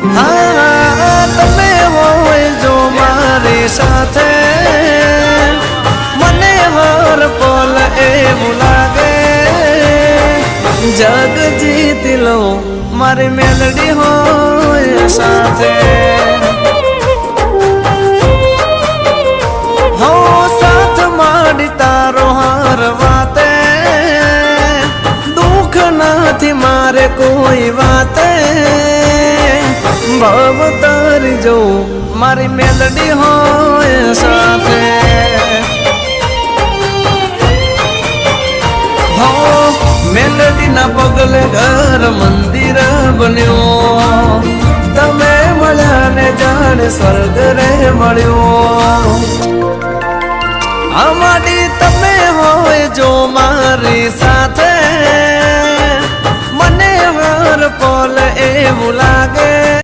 હા તમે હોય જો મારી સાથે મને હર પલ એવું લાગે જગ જીતી લો મારી મેલડી હોય સાથે હો સાથ માંડી તારો હાર વાતે દુઃખ નથી મારે કોઈ વાતે ભાવ તારી જો મારી મેલડી હોય સાથે હો મેલડી ના પગલે ઘર મંદિર બન્યો તમે મળ્યા ને જાણે સ્વર્ગ રે મળ્યો અમારી તમે હોય જો મારી સાથે મને હર પલ એવું લાગે